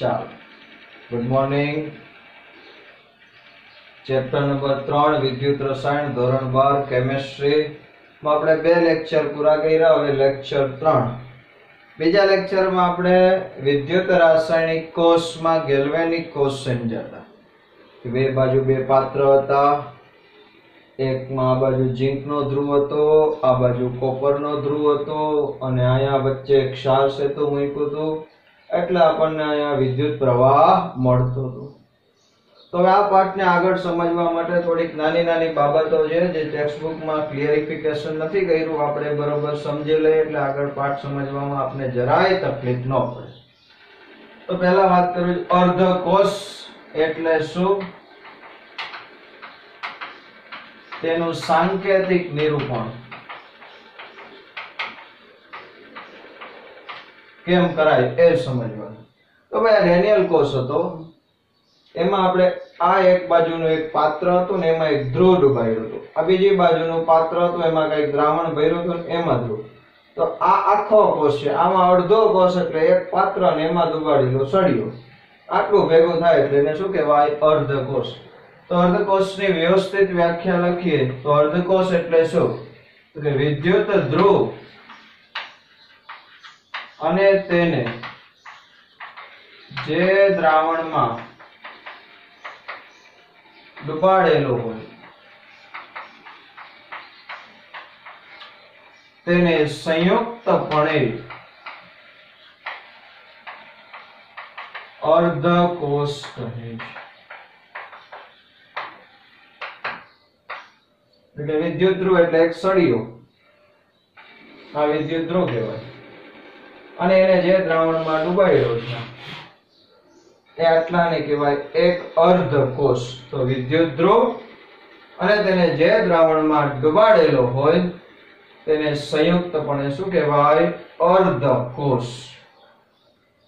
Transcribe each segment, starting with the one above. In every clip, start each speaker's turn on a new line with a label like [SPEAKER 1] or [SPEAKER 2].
[SPEAKER 1] ચાલો good morning. Chapter number 3 વિદ્યુત રસાયણ ધોરણ 12 કેમિસ્ટ્રી માં આપણે બે લેક્ચર પૂરા કર્યા. હવે લેક્ચર 3. બીજા લેક્ચરમાં આપણે વિદ્યુત રાસાયણિક કોષમાં ગેલ્વેનિક કોષ સમજ્યા હતા. બે બાજુ બે પાત્ર હતા. એકમાં આ બાજુ ઝીંકનો ધ્રુવ હતો, આ બાજુ કોપરનો ધ્રુવ હતો અને અહીંયા વચ્ચે ક્ષાર સેતુ મૂક્યું હતું, એટલે આપણને અહીંયા વિદ્યુત પ્રવાહ મળતો હતો. તો હવે આ પાઠને આગળ સમજવા માટે થોડીક નાની નાની બાબતો છે જે ટેક્સ્ટબુકમાં ક્લિયરિફિકેશન નથી કર્યું, આપણે બરોબર સમજી લઈએ એટલે આગળ પાઠ સમજવામાં આપણે જરાય તકલીફ ન પડે. તો પહેલા વાત કરું અર્ધકોષ એટલે શું, તેનું સાંકેતિક નિરૂપણ કેમ કરાય એ સમજવાનું. તો ભાઈ રેનિયલ કોષ હતો, એમાં આપણે આ એક બાજુનું એક પાત્ર હતું ને એમાં એક ધ્રુવ ડુબાડ્યું હતું, આ બીજી બાજુનું પાત્ર હતું એમાં કઈક દ્રાવણ ભર્યું હતું ને એમાં ધ્રુવ. તો આ આખો કોષ છે, આમાં અડધો કોષ એટલે એક પાત્ર ને એમાં ડુબાડેલો સળિયો, આટલું ભેગું થાય એટલે એને શું કહેવાય? અર્ધકોષ. તો અર્ધકોષની વ્યવસ્થિત વ્યાખ્યા લખીએ તો અર્ધકોષ એટલે શું? તો કે વિદ્યુત ધ્રુવ અને તેને જે દ્રાવણમાં ડુબાડેલો હોય તેને સંયુક્તપણે અર્ધકોષ કહે છે. એટલે વિદ્યુત ધ્રુવ એટલે એક સળિયો, આ વિદ્યુત ધ્રુવ કહેવાય, અને એને જે દ્રાવણમાં ડુબાડ્યો છે એ આટલાને કહેવાય એક અર્ધકોષ. તો વિદ્યુત ધ્રુવ અને તેને જે દ્રાવણમાં ડુબાડેલો હોય તેને સંયુક્તપણે શું કહેવાય? અર્ધકોષ.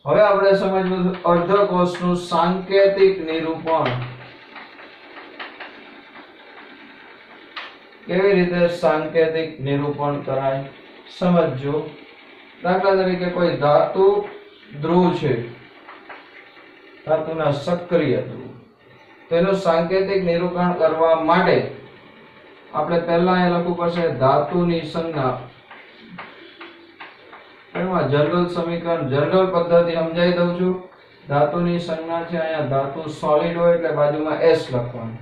[SPEAKER 1] હવે આપણે સમજવું અર્ધકોષનું સાંકેતિક નિરૂપણ. કેવી રીતે સાંકેતિક નિરૂપણ કરાય સમજો. દાખલા તરીકે કોઈ ધાતુ ધ્રુવ છે, ધાતુના સક્રિય ધ્રુવ, તેનું સાંકેતિક નિરૂપણ કરવા માટે આપણે પહેલા એ લખવું પડશે ધાતુની સંજ્ઞા. એમાં જનરલ સમીકરણ, જનરલ પદ્ધતિ સમજાવી દઉં છું. ધાતુની સંજ્ઞા છે, અહીંયા ધાતુ સોલિડ હોય એટલે બાજુમાં S લખવાનું,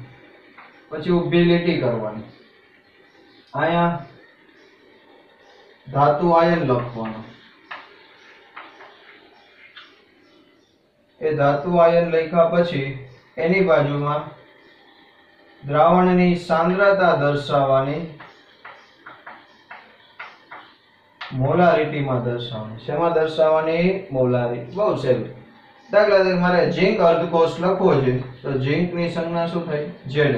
[SPEAKER 1] પછી ઊભી લીટી કરવાની, અહીંયા ધાતુ આયન લખવાનું. એ ધાતુ આયન લખ્યા પછી એની બાજુમાં દ્રાવણની સાંદ્રતા દર્શાવવાની, મોલારિટીમાં દર્શાવવાની. શેમાં દર્શાવવાની? મોલારિટી. બહુ સહેલું. દાખલા તરીકે મારે ઝીંક અર્ધકોષ લખવો છે તો ઝીંકની સંજ્ઞા શું થાય? Zn.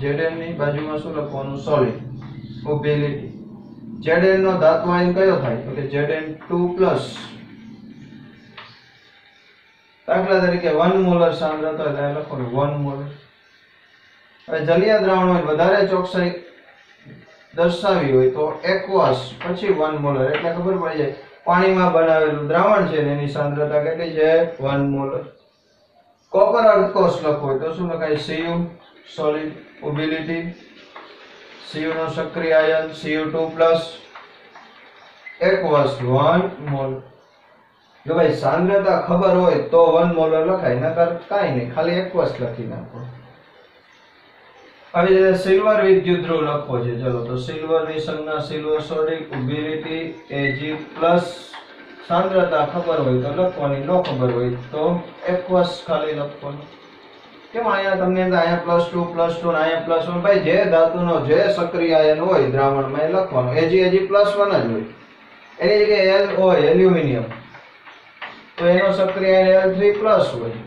[SPEAKER 1] Zn ની બાજુમાં શું લખવાનું? સોલિડ. ઊભી લીટી. Zn નો ધાતુ આયન કયો થાય? તો કે Zn2+. દાખલા તરીકે 1 મોલર સાંદ્રતા એટલે લખવાનું 1 મોલર. હવે જલીય દ્રાવણ હોય વધારે ચોકસાઈ દર્શાવી હોય તો એક્વસ, પછી 1 મોલર એટલે ખબર પડી જાય પાણીમાં બનાવેલું દ્રાવણ છે ને એની સાંદ્રતા કેટલી છે? 1 મોલર. કોપર અર્ધકોષ લખવો હોય તો શું લખાય? Cu સોલિડ, ઊભી લીટી, Cu નો સક્રિય આયન Cu2+, એક્વસ 1 મોલર. જો ભાઈ સાંદ્રતા ખબર હોય તો 1 મોલર લખાય, નકર કાઈ નહીં, ખાલી એક્વસ લખી નાખો. આવી રીતે સિલ્વર વિદ્યુત ધ્રુવ લખવો છે, ચલો તો સિલ્વર ની સંજ્ઞા સિલ્વર સોડિક, ઊભી લીટી Ag+. સાંદ્રતા ખબર હોય તો લખવાની, ન ખબર હોય તો એક્વસ ખાલી લખવાનું. કેમ અહીંયા તમને અહીંયા +2 +2 ને અહીંયા +1, ભાઈ જે ધાતુનો જે સક્રિય આયન હોય દ્રાવણમાં એ લખવાનું. Ag +1 જ હોય, એની જગ્યાએ L હોય એલ્યુમિનિયમ તો એનો સક્રિય આયન L3+ હોય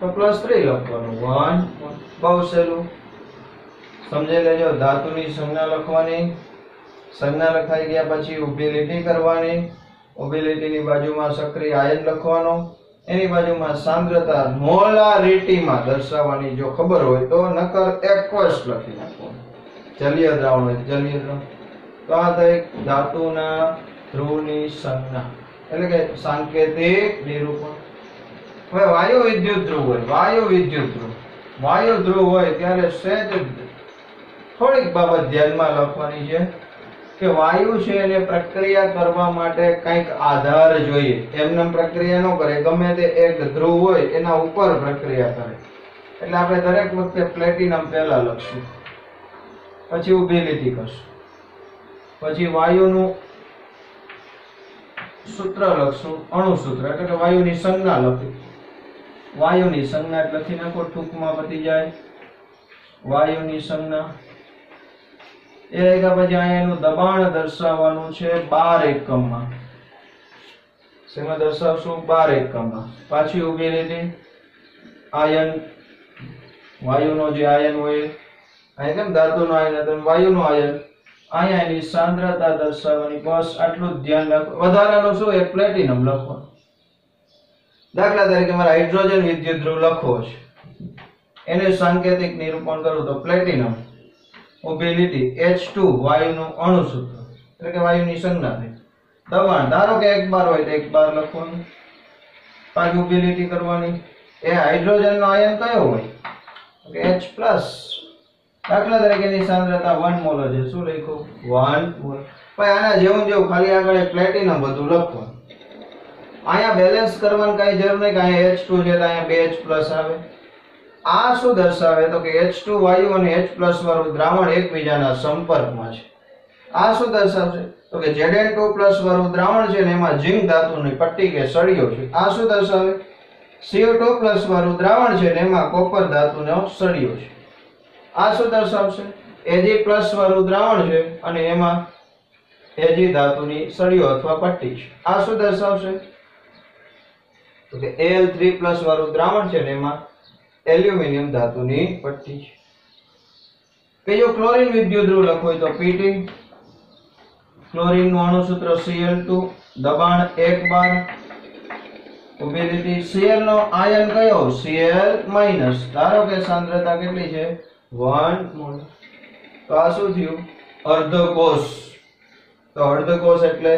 [SPEAKER 1] તો +3 લખવાનું. 1. બહુ સહેલું, સમજી લેજો. ધાતુની સંજ્ઞા લખવાની, સંજ્ઞા લખાઈ ગયા પછી ઊભી લીટી કરવાની, ઊભી લીટીની બાજુમાં સક્રિય આયન લખવાનો, એની બાજુમાં સાંદ્રતા મોલારિટીમાં દર્શાવવાની જો ખબર હોય તો, નકર એક્વસ લખી નાખવાનું. જલીય દ્રાવણ હોય જલીય દ્રાવણ. તો આ થઈ ધાતુના ધ્રુવની સંજ્ઞા. એટલે કે સાંકેતિક નિરૂપણ. હવે વાયુ વિદ્યુત ધ્રુવ હોય, વાયુ ધ્રુવ હોય ત્યારે સહેજ થોડીક બાબત ધ્યાનમાં રાખવાની છે કે વાયુ છે એને પ્રક્રિયા કરવા માટે કંઈક આધાર જોઈએ. એમને પ્રક્રિયા ન કરે, ગમે તે એક ધ્રુવ હોય એના ઉપર પ્રક્રિયા કરે. એટલે આપણે દરેક વખતે પ્લેટિનમ પહેલા લખશું, પછી ઊભી લીટી કરશું, પછી વાયુનું સૂત્ર લખશું, અણુ સૂત્ર એટલે કે વાયુની સંજ્ઞા લખી. વાયુની સંજ્ઞા લખી નાખો, ટૂંકમાં પતી જાય. વાયુની સંજ્ઞા એ લખ્યા પછી અહીંયા એનું દબાણ દર્શાવવાનું છે 12 એકમમાં. શેમાં દર્શાવશું? 12 એકમમાં. પાછી ઊભી લીટી, આયન, વાયુનો જે આયન હોય, અહીં કેમ ધાતુનો આયન હતું, વાયુનો આયન, અહીંયા એની સાંદ્રતા દર્શાવવાની. બસ આટલું જ ધ્યાન રાખો. વધારાનું શું? એક પ્લેટિનમ લખવાનું. દાખલા તરીકે મારે હાઇડ્રોજન વિદ્યુત ધ્રુવ લખવો છે, એને સાંકેતિક નિરૂપણ કરું તો પ્લેટિનમ, ઊભી લીટી, H2 વાયુનું અણુ સૂત્ર એટલે કે વાયુની સંજ્ઞા થઈ. દબાણ ધારો કે 1 બાર હોય તો 1 બાર લખવાનું, પાછી ઊભી લીટી કરવાની. એ હાઇડ્રોજનનો આયન કયો હોય? કે H+. દાખલા તરીકે એની સાંદ્રતા 1 મોલ છે. શું લખ્યું? 1 મોલ. ભાઈ આના જેવું જેવું ખાલી આગળ પ્લેટિનમ બધું લખવાનું. અહીંયા બેલેન્સ કરવાની કઈ જરૂર નહીં કે અહીંયા H2 છે તો અહીંયા 2H+ આવે. આ શું દર્શાવે તો કે H2 વાયુ અને H+ વાળું દ્રાવણ એકબીજાના સંપર્કમાં છે. આ શું દર્શાવશે તો કે Zn2+ વાળું દ્રાવણ છે ને એમાં ઝિંક ધાતુની પટ્ટી કે સળિયો છે. આ શું દર્શાવે? CO2+ વાળું દ્રાવણ છે ને એમાં કોપર ધાતુનો સળિયો છે. આ શું દર્શાવશે? Ag+ વાળું દ્રાવણ છે અને એમાં Ag ધાતુની સળિયો અથવા પટ્ટી છે. આ શું દર્શાવશે તો કે Al3+ વાળું દ્રાવણ છે ને એમાં એલ્યુમિનિયમ ધાતુની પટ્ટી છે. કે જો ક્લોરીન વિદ્યુત ધ્રુવ લખવું હોય તો Pt, ક્લોરીન નું અણુ સૂત્ર Cl2, દબાણ 1 બાર, ઊભી લીટી. Cl નો આયન કયો? Cl-. ધારો કે સાંદ્રતા કેટલી છે? 1 મોલ. તો આ શું થયું? અર્ધકોષ. તો અર્ધકોષ એટલે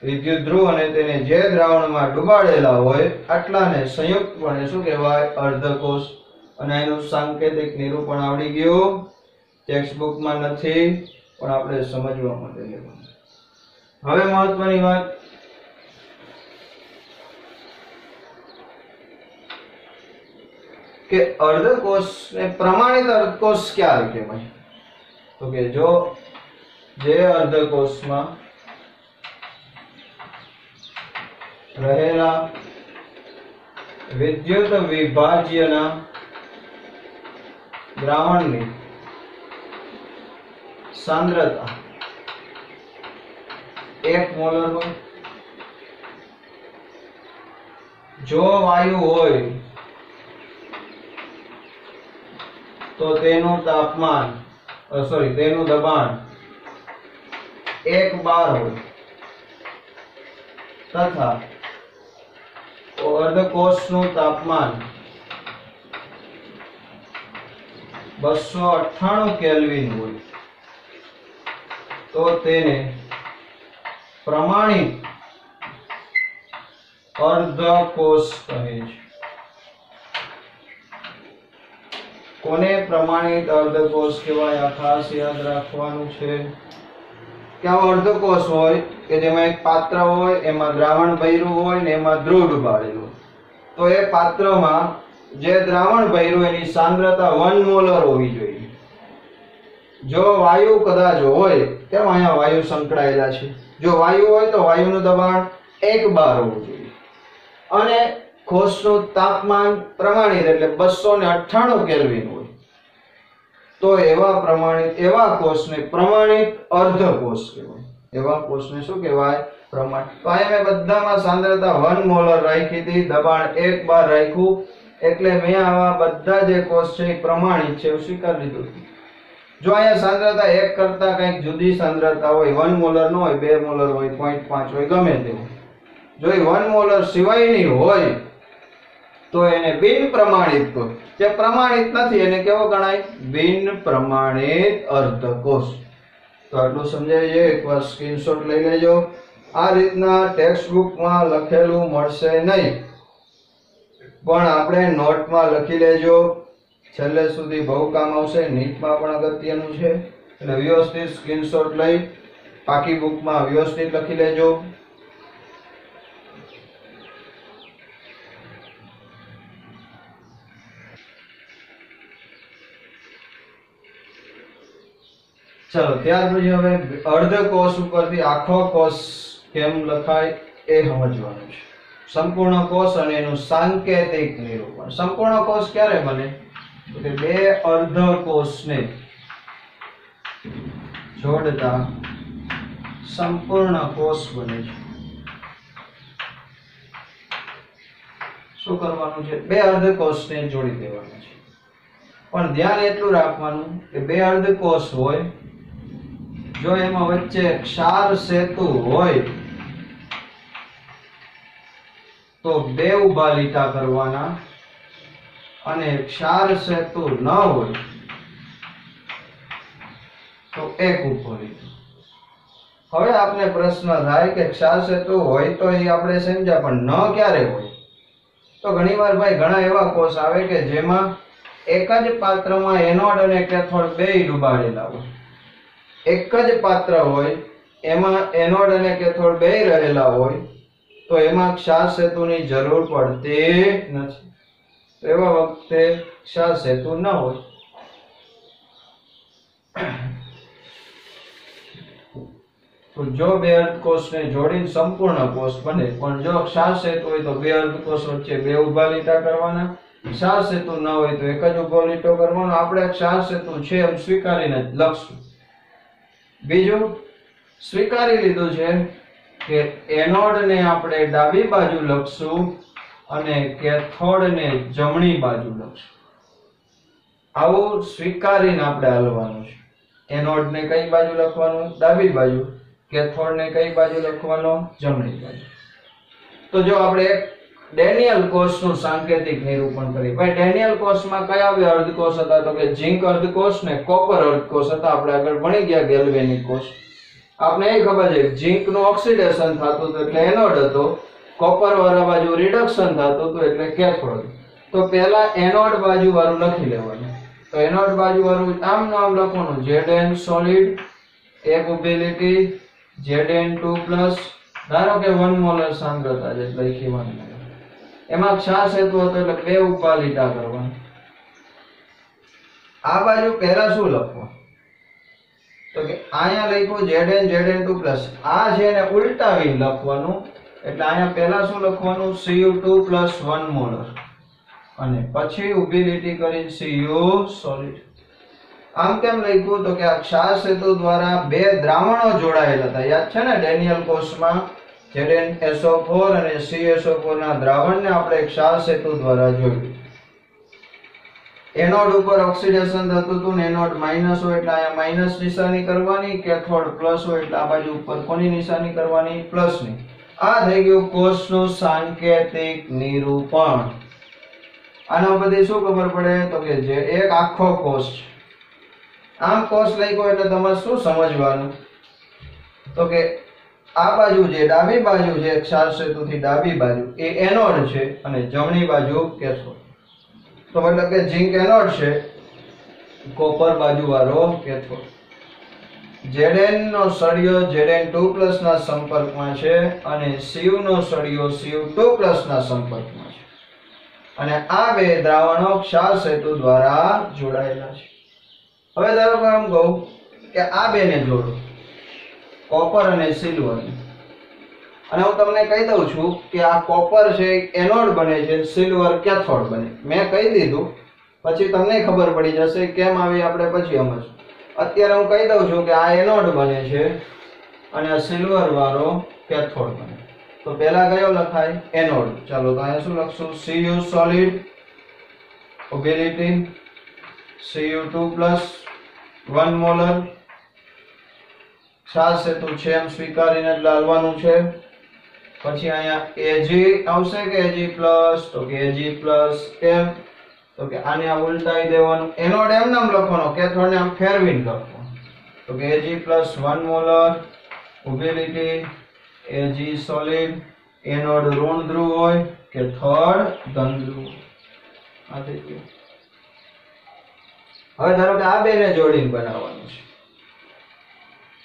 [SPEAKER 1] વિદ્યુત ધ્રુવ અને તેને જે દ્રાવણમાં ડુબાડેલા હોય આટલાને સંયુક્તપણે શું કહેવાય? અર્ધકોષ. અને એનું સાંકેતિક નિરૂપણ આવડી ગયું. ટેક્સ્ટબુકમાં નથી પણ આપણે સમજવા માટે લેવાનું. હવે મહત્વની વાત કે અર્ધકોષને પ્રમાણિત અર્ધકોષ ક્યારે કહેવાય? તો કે જો જે અર્ધકોષમાં રહેલા વિદ્યુત વિભાજ્યના દ્રાવણની સાંદ્રતા 1 મોલર હોય. જો વાયુ હોય તો તેનું તાપમાન તેનું દબાણ 1 બાર હોય તથા અર્ધકોષનું તાપમાન 298 કેલ્વિન હોય તો તેને પ્રમાણિત અર્ધકોષ કહે છે. કોને પ્રમાણિત અર્ધકોષ કહેવાય? આ ખાસ યાદ રાખવાનું છે કે આવો અર્ધકોષ હોય કે જેમાં એક પાત્ર હોય, એમાં દ્રાવણ ભર્યું હોય ને એમાં ધ્રુવ ડુબાડેલું. તો એ પાત્રમાં જે દ્રાવણ ભર્યું એની સાંદ્રતા 1 મોલર હોવી જોઈએ. જો વાયુ કદાચ હોય, કેમ અહીંયા વાયુ સંકળાયેલા છે, જો વાયુ હોય તો વાયુનું દબાણ 1 બાર હોવું જોઈએ અને કોષનું તાપમાન પ્રમાણિત એટલે 298 કેલ્વિન હોય. તો એવા કોષને પ્રમાણિત અર્ધકોષ કહેવાય. એવા કોષને શું કહેવાય? પ્રમાણિત. તો અહીંયા મેં બધામાં સાંદ્રતા 1 મોલર રાખી હતી, દબાણ 1 બાર રાખ્યું, એટલે મેં આવા બધા જે કોષ છે એ પ્રમાણિત છે એવું સ્વીકારી લીધું. જો અહીંયા સાંદ્રતા 1 કરતા કંઈક જુદી સાંદ્રતા હોય, 1 મોલર ન હોય, 2 મોલર હોય, 0.5 હોય, ગમે તે હોય, જો એ 1 મોલર સિવાયની હોય તો એને બિન પ્રમાણિત કોષ. જે પ્રમાણિત નથી એને કેવો ગણાય? બિન પ્રમાણિત અર્ધકોષ. તો આટલું સમજાય છે. એકવાર સ્ક્રીનશોટ લઈ લેજો. આ રીતના ટેક્સ્ટ બુકમાં લખેલું મળશે નહીં. પણ આપણે નોટમાં લખી લેજો, છેલ્લે સુધી બહુ કામ આવશે, નીટમાં પણ અગત્યનું છે, એટલે વ્યવસ્થિત સ્ક્રીનશોટ લઈ પાકી બુકમાં વ્યવસ્થિત લખી લેજો. ચલો ત્યાર પછી હવે અર્ધ કોષ ઉપરથી આખો કોષ કેમ લખાય એ સમજવાનું છે. સંપૂર્ણ કોષ અને એનું સાંકેતિક નિરૂપણ. સંપૂર્ણ કોષ ક્યારે બને? તો કે બે અર્ધ કોષને જોડતા સંપૂર્ણ કોષ બને છે. શું કરવાનું છે? બે અર્ધ કોષને જોડી દેવાના છે. પણ ધ્યાન એટલું રાખવાનું કે બે અર્ધ કોષ હોય, જો એમાં વચ્ચે ક્ષાર સેતુ હોય તો બે ઊભા લીટા કરવાના, અને ક્ષાર સેતુ ન હોય તો એક ઊભો લીટો. હવે આપને પ્રશ્ન થાય કે ક્ષાર સેતુ હોય તો એ આપણે સમજ્યા, પણ ન ક્યારે હોય? તો ઘણીવાર ભાઈ ઘણા એવા કોષ આવે કે જેમાં એક જ પાત્રમાં એનોડ અને કેથોડ બેય ડૂબાડેલા હોય. એક જ પાત્ર હોય, એમાં એનોડ અને કેથોડ બેય રહેલા હોય, તો એમાં ક્ષાર સેતુની જરૂર પડતી નથી. તો એવા વખતે ક્ષાર સેતુ ન હોય. તો જો બે અર્ધકોષને જોડીને સંપૂર્ણ કોષ બને, પણ જો ક્ષાર સેતુ હોય તો બે અર્ધકોષ વચ્ચે બે ઊભા લીટા કરવાના, ક્ષાર સેતુ ન હોય તો એક જ ઊભો લીટો કરવાનો. આપણે ક્ષાર સેતુ છે એમ સ્વીકારીને જ લખશું. બીજું સ્વીકારી લીધું છે કે એનોડ ને આપણે ડાબી બાજુ લખશું અને કેથોડ ને જમણી બાજુ લખશું. આવું સ્વીકારીને આપણે હાલવાનું છે. એનોડ ને કઈ બાજુ લખવાનું? ડાબી બાજુ. કેથોડ ને કઈ બાજુ લખવાનો? જમણી બાજુ. તો જો આપણે એક ડેનિયલ કોષનું સાંકેતિક નિરૂપણ કરીએ. ભાઈ ડેનિયલ કોષમાં કયા બે અર્ધકોષ હતા? તો કે ઝિંક અર્ધકોષ ને કોપર અર્ધકોષ હતા. આપણે આગળ ભણી ગયા ગેલ્વેનિક કોષ. આપને એ ખબર છે ઝિંક નું ઓક્સિડેશન થતું હતું એટલે એનોડ હતો, કોપર વાળા બાજુ રિડક્શન થતું હતું એટલે કેથોડ. તો પહેલા એનોડ બાજુ વાળું લખી લેવાનું. તો એનોડ બાજુ વાળું આમ નામ લખવાનું Zn સોલિડ, એક ઊભી લીટી Zn2+, ધારો કે 1 મોલર સાંદ્રતા જે લખી 1 મોલર. એમાં ક્ષાર સેતુ હતો એટલે બે ઊભા લીટા કરવાના. આ બાજુ પહેલા શું લખવું? તો કે અહીંયા લખ્યું Zn આ છે ને ઉલટાવીને લખવાનું. એટલે અહીંયા પહેલા શું લખવાનું? Cu2+1 મોલર, અને પછી ઊભી લીટી કરીને Cu સોલિડ. આમ કેમ લખ્યું? તો કે આ ક્ષાર સેતુ દ્વારા બે દ્રાવણો જોડાયેલા હતા. યાદ છે ને ડેનિયલ કોષમાં ZnSO4 અને CSO4 ના દ્રાવણને આપણે ક્ષાર સેતુ દ્વારા જોયું. એનોડ ઉપર ઓક્સિડેશન થતું હતું ને એનોડ માઈનસ હોય એટલે અહીંયા માઈનસ નિશાની કરવાની, કેથોડ પ્લસ હોય એટલે આ બાજુ ઉપર કોની નિશાની કરવાની? પ્લસની. આ થઈ ગયું કોષનું સાંકેતિક નિરૂપણ. આના પરથી શું ખબર પડે? તો કે જે એક આખો કોષ છે. આમ કોષ લખ્યો એટલે તમારે શું સમજવાનું? તો કે આ બાજુ જે ડાબી બાજુ છે ક્ષાર સેતુથી ડાબી બાજુ એ એનોડ છે અને જમણી બાજુ કેથોડ. તો મતલબ કે ઝિંક એનોડ છે, કોપર બાજુ વાળો કેથોડ. Zn નો સળિયો Zn2+ ના સંપર્કમાં છે અને Cu નો સળિયો Cu2+ ના સંપર્કમાં છે. અને આ બે દ્રાવણો ક્ષાર સેતુ દ્વારા જોડાયેલા છે. હવે ધારો કે એમ કહું કે આ બેને જોડો, કોપર અને સિલ્વર. અને હું તમને કહી દઉં છું કે આ કોપર છે એનોડ બને છે, સિલ્વર કેથોડ બને. મેં કહી દીધું, પછી તમને ખબર પડી જશે કેમ આવી આપણે પછી સમજશું. અત્યારે હું કહી દઉં છું કે આ એનોડ બને છે અને આ સિલ્વર વાળો કેથોડ બને. તો પહેલા કયો લખાય? એનોડ. ચાલો તો અહીંયા શું લખશું? Cu સોલિડ, ઊભી લીટી, Cu2+1 મોલર. ક્ષાર સેતુ છે એમ સ્વીકારીને જ લાવવાનું છે. પછી અહીંયા Ag આવશે કે Ag+, તો કે Ag+, કેમ? તો કે આને આ ઉલટાવી દેવાનું. એનોડ એમ નામ લખવાનો, કેથોડ ને આમ ફેરવીને લખવાનું. તો કે Ag+1 મોલર, ઊભી લીટી, Ag સોલિડ. એનોડ ઋણ ધ્રુવ હોય, કેથોડ ધન ધ્રુવ આ થઈ ગયું. હવે ધારો કે આ બેને જોડીને બનાવવાનું છે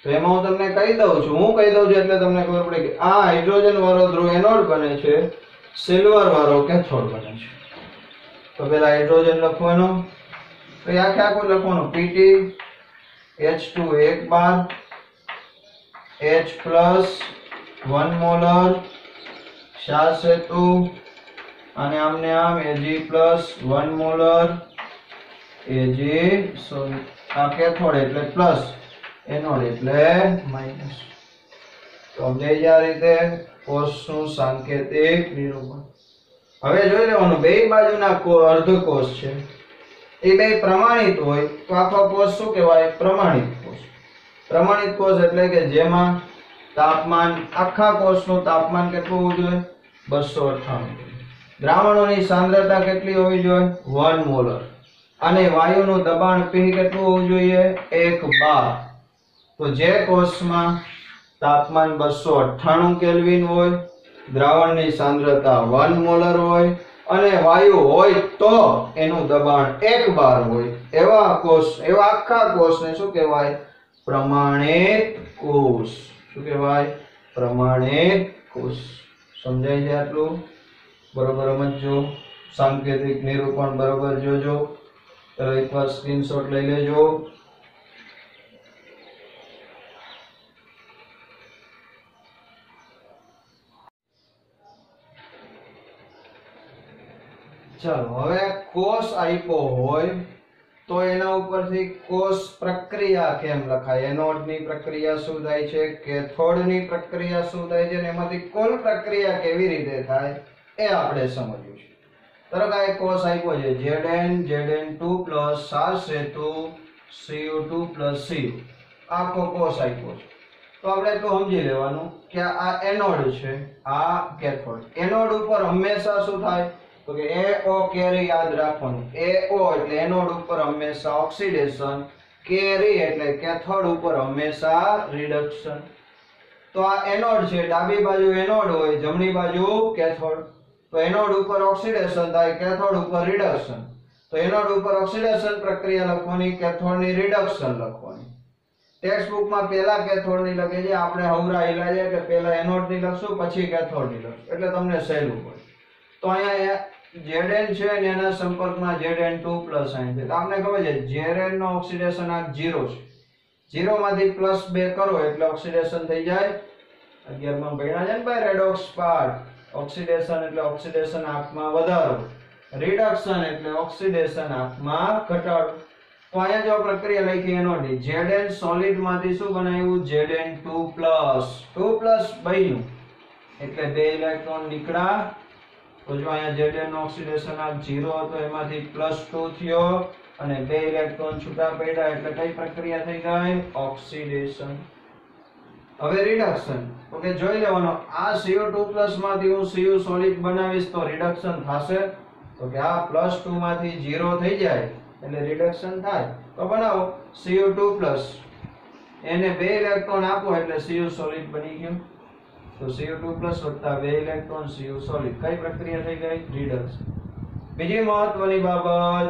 [SPEAKER 1] તો એમાં હું તમને કહી દઉં છું એટલે તમને ખબર પડે કે આ હાઇડ્રોજન વાળો ધ્રુવ એનોડ બને છે, સિલ્વર વાળો કેથોડ બને છે. તો પેલા હાઇડ્રોજન લખવાનું તો આખે આખું લખવાનું Pt H2 1 બાર H પ્લસ 1 મોલર ક્ષાર સેતુ અને આમને આમ Ag plus 1 molar Ag sorry આ કેથોડ એટલે પ્લસ એનોડ એટલે માઈનસ. તો બે આ રીતે કોષનું સાંકેતિક નિરૂપણ. હવે જોઈ લેવાનું બે બાજુના અર્ધકોષ છે એ બે પ્રમાણિત હોય તો આખો કોષ શું કહેવાય? પ્રમાણિત કોષ. પ્રમાણિત કોષ એટલે કે જેમાં તાપમાન આખા કોષનું તાપમાન કેટલું હોવું જોઈએ? 298. દ્રાવણોની સાંદ્રતા કેટલી હોવી જોઈએ? 1 મોલર. અને વાયુનું દબાણ P કેટલું હોવું જોઈએ? 1 બાર. તો જે કોષમાં તાપમાન 298 કેલ્વિન હોય, દ્રાવણની સાંદ્રતા 1 મોલર હોય અને વાયુ હોય તો એનું દબાણ 1 બાર હોય એવા આખા કોષને શું કહેવાય? પ્રમાણિત કોષ. શું કહેવાય? પ્રમાણિત કોષ. સમજાય છે આટલું? બરોબર સમજો. સાંકેતિક નિરૂપણ બરોબર જોજો. ચલો એકવાર સ્ક્રીનશોટ લઈ લેજો. ચાલો હવે કોષ આપ્યો હોય તો એના ઉપરથી કોષ પ્રક્રિયા કેમ લખાય? એનોડની પ્રક્રિયા શું થાય છે, કેથોડની પ્રક્રિયા શું થાય છે અને એમાંથી કુલ પ્રક્રિયા કેવી રીતે થાય એ આપણે સમજવું છે. તરત આ એક કોષ આપ્યો છે Zn2 ક્ષાર સેતુ Cu2 Cu આખો કોષ આપ્યો છે. તો આપણે એટલું સમજી લેવાનું કે આ એનોડ છે, આ કેથોડ. એનોડ ઉપર હંમેશા શું થાય? તો કે AO કેરી યાદ રાખવાનું. AO એટલે એનોડ ઉપર હંમેશા ઓક્સિડેશન, કેરી એટલે કેથોડ ઉપર હંમેશા રિડક્શન. તો આ એનોડ છે, ડાબી બાજુ એનોડ હોય, જમણી બાજુ કેથોડ. તો એનોડ ઉપર ઓક્સિડેશન થાય, કેથોડ ઉપર રિડક્શન. તો એનોડ ઉપર ઓક્સિડેશન પ્રક્રિયા લખવાની, કેથોડની રિડક્શન લખવાની. ટેક્સ્ટ બુકમાં પહેલા કેથોડની લખે છે, આપણે હવરા હિલા છે કે પહેલા એનોડની લખશું પછી કેથોડની લખશું એટલે તમને સહેલું પડે. તો અહીંયા Zn છે અને એના સંપર્કમાં Zn2 અહીં છે. તો આપણે ખબર છે Zn નો ઓક્સિડેશન આંક 0 છે. 0 માંથી +2 કરો એટલે ઓક્સિડેશન થઈ જાય 11 માં ભણ્યા છે ને ભાઈ રેડોક્સ પાર્ટ. ઓક્સિડેશન એટલે ઓક્સિડેશન આંકમાં વધારો, રિડક્શન એટલે ઓક્સિડેશન આંકમાં ઘટાડો. તો અહીંયા જો પ્રક્રિયા લખી એનોડની Zn સોલિડ માંથી શું બનાવ્યું? Zn2 2 બન્યું એટલે 2 ઇલેક્ટ્રોન નીકળ્યા. તો જો અહીંયા Zn નો ઓક્સિડેશન આંક 0 હતો એમાંથી +2 થયો અને 2 ઇલેક્ટ્રોન છૂટા પડ્યા એટલે કઈ પ્રક્રિયા થઈ ગઈ? ઓક્સિડેશન. હવે રિડક્શન. ઓકે જોઈ લેવાનો આ Cu2+ માંથી હું Cu સોલિડ બનાવીશ તો રિડક્શન થશે. તો કે આ +2 માંથી 0 થઈ જાય એટલે રિડક્શન થાય. તો બનાવો Cu2+ એને 2 ઇલેક્ટ્રોન આપો એટલે Cu સોલિડ બની ગયું. તો Cu2+ વત્તા 2 ઇલેક્ટ્રોન Cu સોલિડ કઈ પ્રક્રિયા થઈ ગઈ? રિડક્શન. બીજી મહત્વની બાબત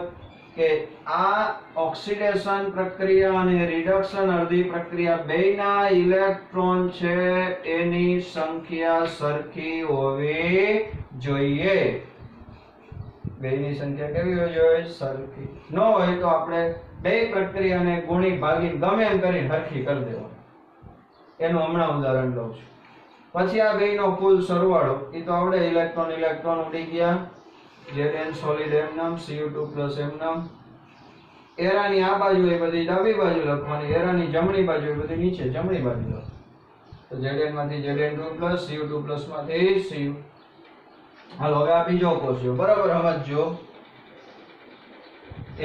[SPEAKER 1] કે આ ઓક્સિડેશન પ્રક્રિયા અને રિડક્શન અર્ધી પ્રક્રિયા બેયના ઇલેક્ટ્રોન છે એની સંખ્યા સરખી હોવી જોઈએ. બેયની સંખ્યા કેવી હોવી જોઈએ? સરખી. ન હોય તો આપણે બે પ્રક્રિયાને ગુણી ભાગી ગમે એમ કરીને સરખી કરી દેવાનું. એનું હમણાં ઉદાહરણ લઉં છું. પછી આ બેયનો કુલ સરવાળો એ તો આવડે. ઇલેક્ટ્રોન ઉડી ગયા. Zn સોલિડ એમ નામ, Cu2+ એમ નામ. એરાની આ બાજુ એ બધી ડાબી બાજુ લખવાની, એરાની જમણી બાજુ એ બધી નીચે જમણી બાજુ લખવાની. તો Zn માંથી Zn2+, Cu2+ માંથી Cu. હાલો હવે આ બીજો કોષ છે, બરાબર સમજજો.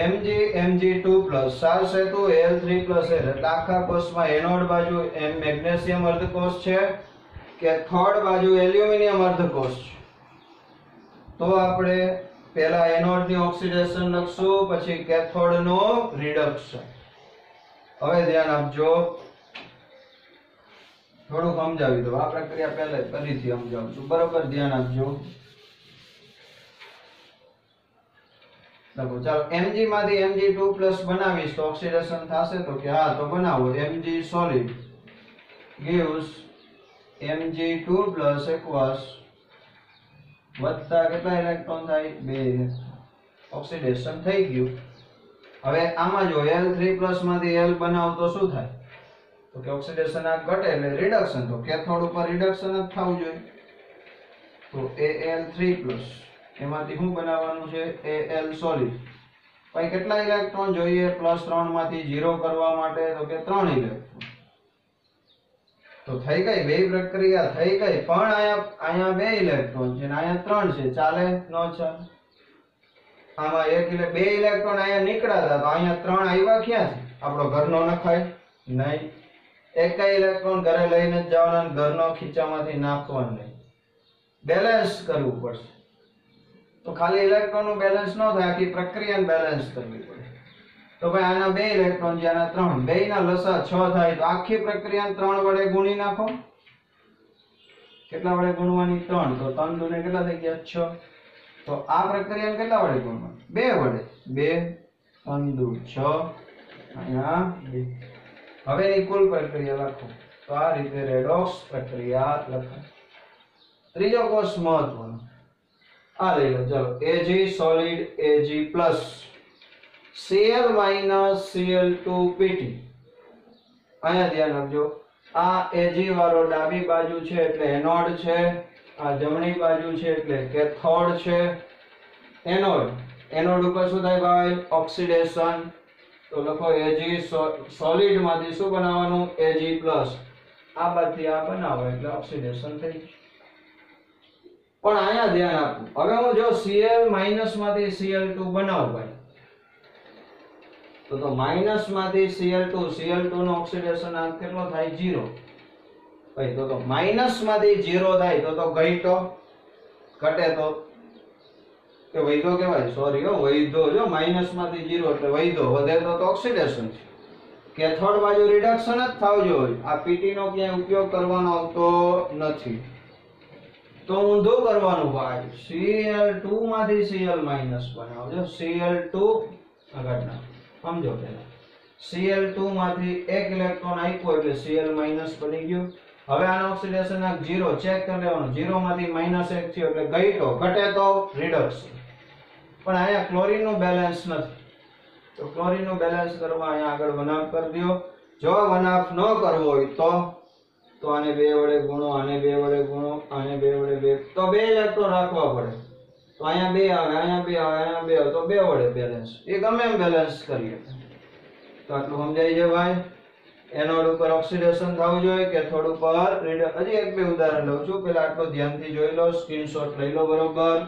[SPEAKER 1] Mg2+ ક્ષાર સેતુ Al3+L એટલે આખા કોષમાં એનોડ બાજુ મેગ્નેશિયમ અર્ધકોષ છે, કેથોડ બાજુ એલ્યુમિનિયમ અર્ધકોષ છે. તો આપણે પહેલા એનોડ ની ઓક્સિડેશન લખશું, પછી કેથોડ નું રિડક્શન. હવે ધ્યાન આપજો, થોડું સમજાવી દો. આ પ્રક્રિયા પહેલા ફરીથી સમજાવું છું, બરોબર ધ્યાન આપજો. લખો ચાલો Mg માંથી Mg2+ બનાવીશ તો ઓક્સિડેશન થશે તો કે હા તો બનાવો Mg solid gives Mg2+ aqueous વત્તા કેટલા ઇલેક્ટ્રોન થાય 2 ઓક્સિડેશન થઈ ગયું હવે આમાં જો L3+ માંથી L બનાવો તો શું થાય તો કે ઓક્સિડેશન આ ઘટે એટલે રિડક્શન તો કેથોડ ઉપર રિડક્શન જ થવું જોઈએ તો Al3+ એમાંથી શું બનાવવાનું છે Al solid પછી કેટલા ઇલેક્ટ્રોન જોઈએ +3 માંથી 0 કરવા માટે તો કે 3 ઇલેક્ટ્રોન તો થઈ ગઈ બે પ્રક્રિયા થઈ ગઈ પણ અહીંયા 2 ઇલેક્ટ્રોન છે અને અહીંયા 3 છે ચાલે ન ચાલે આમાં 2 ઇલેક્ટ્રોન અહીંયા નીકળ્યા હતા તો અહીંયા 3 આવ્યા ક્યાંથી આપણો ઘરનો નખાય નહીં એક ઇલેક્ટ્રોન ઘરે લઈને જ જવાના અને ઘરનો ખીચામાંથી નાખવાનો નહીં બેલેન્સ કરવું પડશે તો ખાલી ઇલેક્ટ્રોન નું બેલેન્સ ન થાય આખી પ્રક્રિયાને બેલેન્સ કરવી પડે તો ભાઈ આના 2 ઇલેક્ટ્રોન છે આના 3 બેયના લસા 6 થાય તો આખી પ્રક્રિયાને 3 વડે ગુણી નાખો કેટલા વડે ગુણવાની 3 તો 3 દુને કેટલા થઈ ગયા 6 તો આ પ્રક્રિયાને કેટલા વડે ગુણવાની 2 વડે 2 3 દુ 6 અહીંયા 2 હવે ની કુલ પ્રક્રિયા લખો તો આ રીતે રેડોક્સ પ્રક્રિયા લખાય ત્રીજો કોર્સ મહત્વનો આ લઈ લો ચલો Ag solid Ag plus Cl minus Cl2 Pt અહીંયા ધ્યાન રાખજો આ Ag વાળો ડાબી બાજુ છે એટલે એનોડ છે આ જમણી બાજુ છે એટલે કેથોડ છે એનોડ ઉપર શું થાય ભાઈ ઓક્સિડેશન તો લખો Ag solid માંથી શું બનાવવાનું Ag plus આ બાજુથી આ બનાવો એટલે ઓક્સિડેશન થઈ પણ અહીંયા ધ્યાન આપવું હવે હું જો Cl માઈનસ માંથી Cl2 બનાવું ભાઈ તો માઈનસ માંથી Cl2 નો ઓક્સિડેશન આ કેટલો થાય 0 ભાઈ તો માઈનસ માંથી 0 થાય તો ઘટો ઘટે તો કે વૈધો કહેવાય સોરી વૈધો જો માઈનસ માંથી 0 એટલે વૈધો વધે તો ઓક્સિડેશન છે કેથોડ બાજુ રિડક્શન જ થાવ જોઈએ આ Pt નો ક્યાંય ઉપયોગ કરવાનો આવતો નથી તો ઊંધું કરવાનું ભાઈ Cl2 માંથી Cl માઈનસ બનાવજો Cl2 આગળ ના સમજો પહેલા Cl2 માંથી એક ઇલેક્ટ્રોન આપ્યો એટલે Cl માઈનસ બની ગયું હવે આનો ઓક્સિડેશન આ 0 ચેક કરી લેવાનું 0 માંથી -1 થયો એટલે ઘટ્યો ઘટે તો રિડક્શન પણ અહીંયા ક્લોરીન નું બેલેન્સ નથી તો ક્લોરીન નું બેલેન્સ કરવા અહીંયા આગળ વનાફ કરી દો જો વનાફ ન કરવો હોય તો આને 2 વડે ગુણો આને 2 વડે ગુણો આને 2 વડે 2 તો 2 ઇલેક્ટ્રોન રાખવા પડે તો અહીંયા 2 આવે અહીંયા 2 આવે અહીંયા 2 આવે તો 2 વડે બેલેન્સ એ ગમે એમ બેલેન્સ કરીએ તો આટલું સમજાય છે ભાઈ એનોડ ઉપર ઓક્સિડેશન થવું જોઈએ કે થોડું પર હજી એક બે ઉદાહરણ લઉં છું પહેલા આટલું ધ્યાનથી જોઈ લો સ્ક્રીનશોટ લઈ લો બરોબર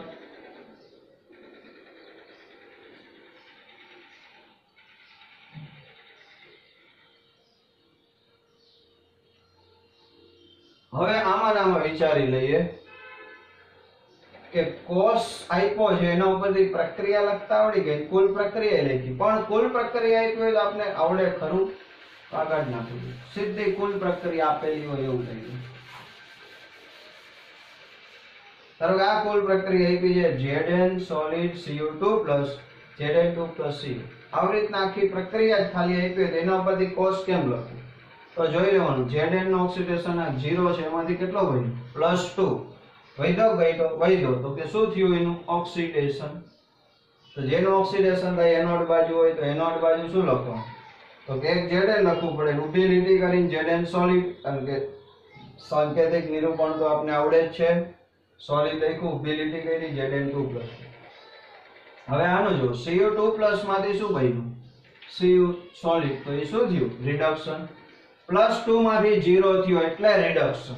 [SPEAKER 1] હવે આમાં વિચારી લઈએ કે કોષ આપ્યો છે એના ઉપરથી પ્રક્રિયા લખતા આવડી ગઈ કુલ પ્રક્રિયા લખી પણ કુલ પ્રક્રિયા આપી હોય તો આપણે આવડે ખરું કાગળ નાખી સીધી કુલ પ્રક્રિયા આપેલી હોય એવું થઈ ગયું ધારો કે આ કુલ પ્રક્રિયા આપી છે Zn solid Cu2 Zn2 Cu આવી રીતના આખી પ્રક્રિયા જ ખાલી આપી હોય એના ઉપરથી કોષ કેમ લખવું તો જોઈ લેવાનું Zn નો ઓક્સિડેશન આ 0 છે એમાંથી કેટલો વધ્યો +2 વૈધો તો કે શું થયું એનું ઓક્સિડેશન તો જેનું ઓક્સિડેશન થાય એનોડ બાજુ હોય તો એનોડ બાજુ શું લખવાનું તો કે એક Zn લખવું પડે ઊભી લીટી કરીને Zn solid કારણ કે સાંકેતિક નિરૂપણ તો આપણે આવડે જ છે સોલિડ લખ્યું ઊભી લીટી કરી Zn2 હવે આનું જો Cu2 માંથી શું બન્યું Cu solid તો એ શું થયું રિડક્શન +2 માંથી 0 થયો એટલે રિડક્શન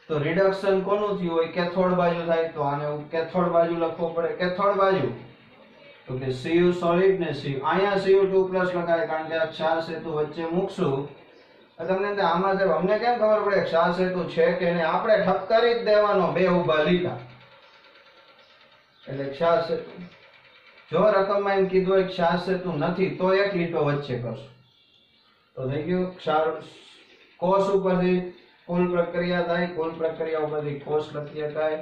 [SPEAKER 1] તો રિડક્શન કોનું થયું હોય કેથોડ બાજુ થાય તો આને કેથોડ બાજુ લખવો પડે કેથોડ બાજુ તો કે Cu solid ને Cu અહીંયા Cu2+ લખાય કારણ કે આ ક્ષાર સેતુ વચ્ચે મૂકશું તમને આમાં સાહેબ અમને કેમ ખબર પડે ક્ષાર સેતુ છે કે નહીં આપણે ઠપકારી જ દેવાનો બે ઊભા લીટા એટલે ક્ષાર સેતુ જો રકમમાં એમ કીધું હોય ક્ષાર સેતુ નથી તો એક લીટો વચ્ચે કરશું તો થઈ ગયું ક્ષાર કોષ ઉપરથી કુલ પ્રક્રિયા થાય કુલ પ્રક્રિયા ઉપરથી કોષ લખી શકાય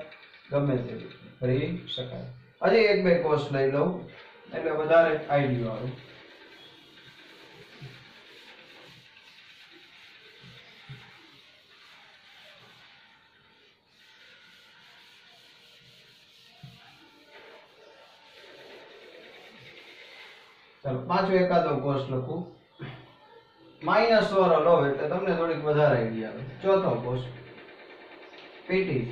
[SPEAKER 1] ગમે તે કરી શકાય હજી એક બે કોષ લઈ લઉં એટલે વધારે આઈડિયા આવે. ચાલો પાછો એકાદો કોષ લખું. માઇનસ વાળો લો એટલે તમને થોડીક વધારે આઈડિયા આવે. ચોથો કોષ પીટી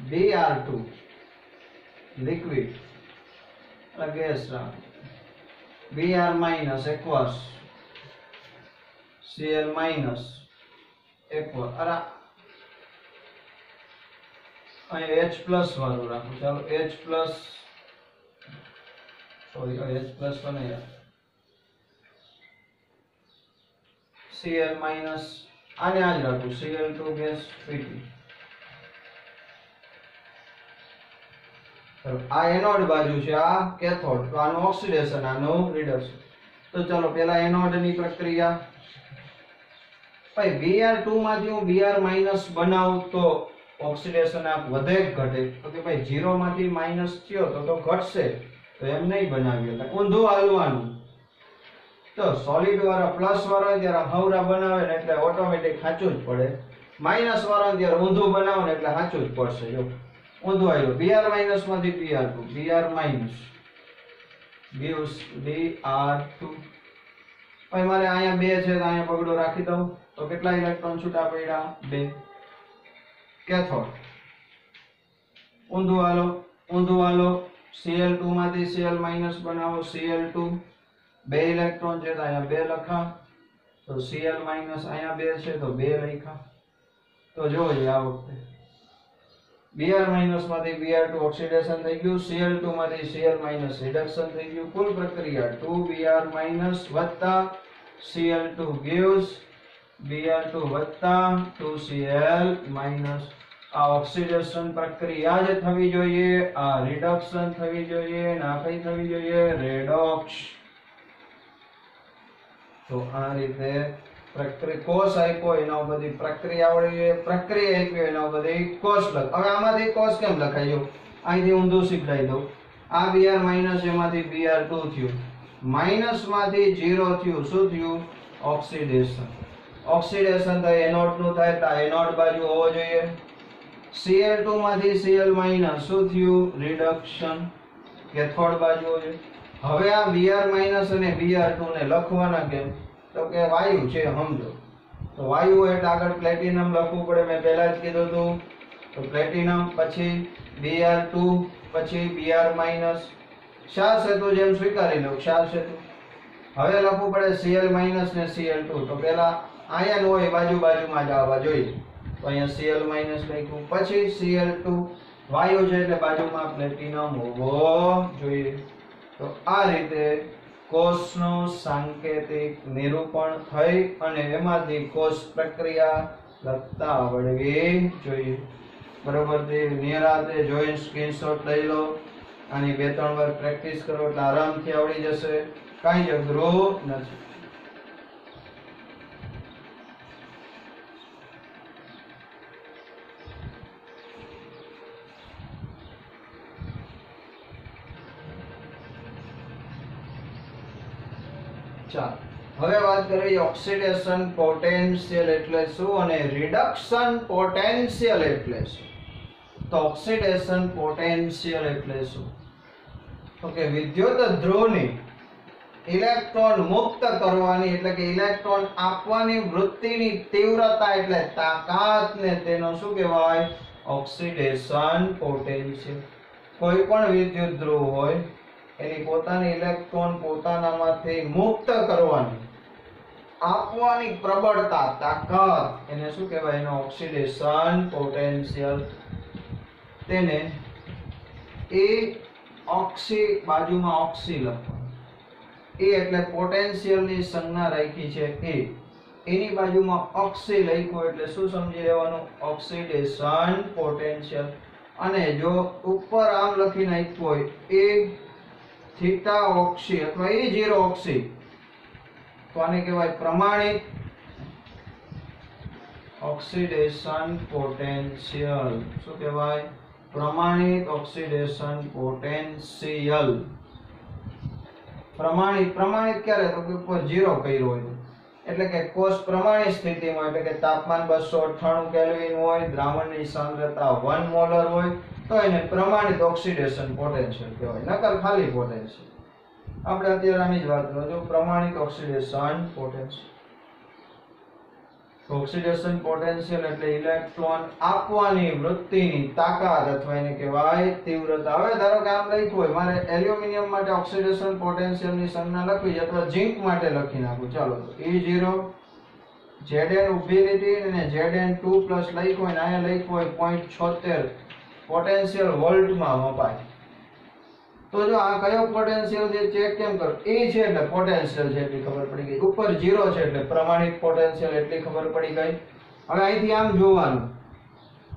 [SPEAKER 1] Br2 લિક્વિડ એટલે gas Br minus aqueous Cl minus aqueous. અરે અહીં H પ્લસ વાળું રાખું. ચાલો H plus sorry H plus બને યાર Cl માઇનસ આને આજ રાખું Cl2 ગેસ Pt. આ એનોડ બાજુ છે, આ કેથોડ. તો આનું ઓક્સિડેશન, આનું રિડક્શન. તો ચલો પેલા એનોડ ની પ્રક્રિયા. ભાઈ Br2 માંથી હું Br માઇનસ બનાવું તો ઓક્સિડેશન આ વધે કે ઘટે? તો કે ભાઈ 0 માંથી માઇનસ થયો તો ઘટશે, તો એમ નહીં બનાવીએ એટલે ઊંધું હાલવાનું. તો સોલિડ વાળા પ્લસ વાળા ત્યારે હવરા બનાવે ને એટલે ઓટોમેટિક સાચું જ પડે. માઇનસ વાળા ત્યારે ઊંધું બનાવો ને એટલે સાચું જ પડશે. જો ઊંધું આવ્યું. Br માઇનસ માંથી Br2, Br minus gives Br2. ભાઈ મારે અહીંયા 2 છે તો અહીંયા પગડો રાખી દઉં તો કેટલા ઇલેક્ટ્રોન છૂટા પડ્યા? 2. કેથોડ ઊંધું હાલો, ઊંધું હાલો. Cl2 માંથી Cl માઇનસ બનાવો, Cl2 2 ઇલેક્ટ્રોન છે તો અહીંયા 2 લખા. તો Cl માઇનસ અહીંયા 2 છે તો 2 લખ્યા. તો જોજો આ વખતે Br માઇનસ માંથી Br2 ઓક્સિડેશન થઈ ગયું, Cl2 માંથી Cl માઇનસ રિડક્શન થઈ ગયું. કુલ પ્રક્રિયા 2Br માઇનસ વત્તા Cl2 gives Br2 વત્તા 2Cl માઇનસ. આ ઓક્સિડેશન પ્રક્રિયા જ થવી જોઈએ, આ રિડક્શન થવી જોઈએ, ના કઈ થવી જોઈએ? રેડોક્સ. તો આ રીતે પ્રક્રિયા કોષ આપ્યો એના બધી પ્રક્રિયા આવડી જોઈએ, પ્રક્રિયા આપી એના બધી કોષ લખ. હવે આમાંથી કોષ કેમ લખાય? જો અહીંથી ઊંધું શીખડાઈ દઉં. આ Br માઇનસ એમાંથી Br2 થયું, માઇનસ માંથી 0 થયું. શું થયું? ઓક્સિડેશન. ઓક્સિડેશન તો એનોડ નું થાય તો એનોડ બાજુ હોવો જોઈએ. Cl2 માંથી Cl માઇનસ શું થયું? રિડક્શન. કેથોડ બાજુ હોવો જોઈએ. હવે આ Br માઇનસ અને Br2 ને લખવાના કેમ? તો કે વાયુ છે સમજો. તો વાયુ એટલે આગળ પ્લેટિનમ લખવું પડે. મેં પહેલા જ કીધું હતું. તો પ્લેટિનમ પછી Br2 પછી Br માઇનસ. ક્ષાર સેતુ જેમ સ્વીકારી લો, ક્ષાર સેતુ. હવે લખવું પડે Cl માઇનસ ને Cl2. તો પહેલા આયન હોય બાજુ બાજુમાં જ આવવા જોઈએ. તો અહીંયા Cl માઇનસ લખ્યું, પછી Cl2 વાયુ છે એટલે બાજુમાં પ્લેટિનમ હોવો જોઈએ. તો આ રીતે કોષનું સાંકેતિક નિરૂપણ થઈ અને એમાંથી કોષ પ્રક્રિયા લખતા આવડવી જોઈએ. બરોબર? તે નિરાતે જોઈને સ્ક્રીનશોટ લઈ લો. આની 2-3 વાર પ્રેક્ટિસ કરો એટલે આરામથી આવડી જશે. કાંઈ અઘરું નથી. ચાલો હવે વાત કરીએ ઓક્સિડેશન પોટેન્શિયલ એટલે શું અને રિડક્શન પોટેન્શિયલ એટલે શું. તો ઓક્સિડેશન પોટેન્શિયલ એટલે શું? તો કે વિદ્યુત ધ્રુવની ઇલેક્ટ્રોન મુક્ત કરવાની એટલે કે ઇલેક્ટ્રોન આપવાની વૃત્તિની તીવ્રતા એટલે તાકાતને તેનો શું કહેવાય? Oxidation potential. કોઈ પણ વિદ્યુત ધ્રુવ હોય એની પોતાની ઇલેક્ટ્રોન પોતાનામાંથી મુક્ત કરવાની આપવાની પ્રબળતા, તાકાત, એને શું કહેવાય? એનો ઓક્સિડેશન પોટેન્શિયલ. તેને એ ઓક્સી બાજુમાં ઓક્સી લખવાનું. એ એટલે પોટેન્શિયલ ની સંજ્ઞા રાખી છે એ. એની બાજુમાં ઓક્સી લખ્યું એટલે શું સમજી લેવાનું? Oxidation potential. અને જો ઉપર આમ લખી નાખ્યું હોય એ થીટા ઓક્સી અથવા E0 ઓક્સી તો આને કહેવાય પ્રમાણિત ઓક્સિડેશન પોટેન્શિયલ. શું કહેવાય? પ્રમાણિત ઓક્સિડેશન પોટેન્શિયલ. પ્રમાણિત ક્યારે? તો કે ઉપર 0 કર્યો હોય એટલે કે કોષ પ્રમાણિત સ્થિતિમાં, એટલે કે તાપમાન 298 કેલ્વિન હોય, દ્રાવણની સાંદ્રતા 1 મોલર હોય તો એને પ્રમાણિત ઓક્સિડેશન પોટેન્શિયલ કહેવાય, નકર ખાલી પોટેન્શિયલ. આપણે અત્યારે આની જ વાત કરીએ. જો પ્રમાણિત ઓક્સિડેશન પોટેન્શિયલ, ઓક્સિડેશન પોટેન્શિયલ એટલે ઇલેક્ટ્રોન આપવાની વૃત્તિની તાકાત અથવા એને કહેવાય તીવ્રતા. હવે ધારો કે આમ લખ્યું હોય, મારે એલ્યુમિનિયમ માટે ઓક્સિડેશન પોટેન્શિયલ ની સંજ્ઞા લખવી છે અથવા ઝિંક માટે લખી નાખું. ચાલો તો E0 Zn ઊભી લીટી અને Zn2 પ્લસ લખ્યું હોય ને અહીંયા લખ્યું હોય 0.76 પોટેન્શિયલ વોલ્ટમાં મપાય. તો જો આ કયો પોટેન્શિયલ છે ચેક કેમ કરો? E છે એટલે પોટેન્શિયલ છે એટલી ખબર પડી ગઈ, ઉપર 0 છે એટલે પ્રમાણિત પોટેન્શિયલ એટલી ખબર પડી ગઈ. હવે અહીંથી આમ જોવાનું,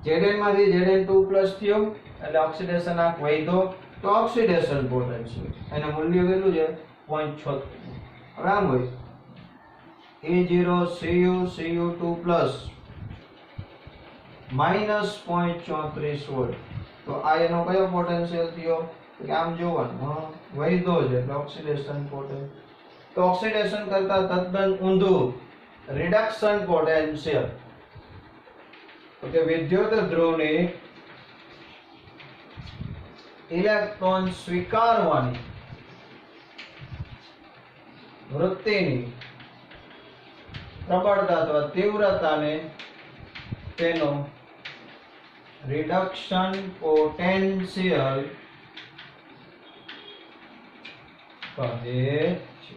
[SPEAKER 1] Zn માંથી Zn2 પ્લસ થયો એટલે ઓક્સિડેશન આંક વધ્યો તો ઓક્સિડેશન પોટેન્શિયલ એનું મૂલ્ય કેટલું છે? 0.76. હવે આમ હોય E0 Cu2 પ્લસ -0.34 વોલ્ટ, તો આ એનો કયો પોટેન્શિયલ થયો? કે આમ જોવાનું, વધ્યો છે એટલે ઓક્સિડેશન પોટેન્શિયલ. તો ઓક્સિડેશન કરતા તદ્દન ઊંધું રિડક્શન પોટેન્શિયલ. તો કે વિદ્યુત ધ્રુવની ઇલેક્ટ્રોન સ્વીકારવાની વૃત્તિની પ્રબળતા અથવા તીવ્રતાને તેનો રિડક્શન પોટેન્શિયલ કહે છે.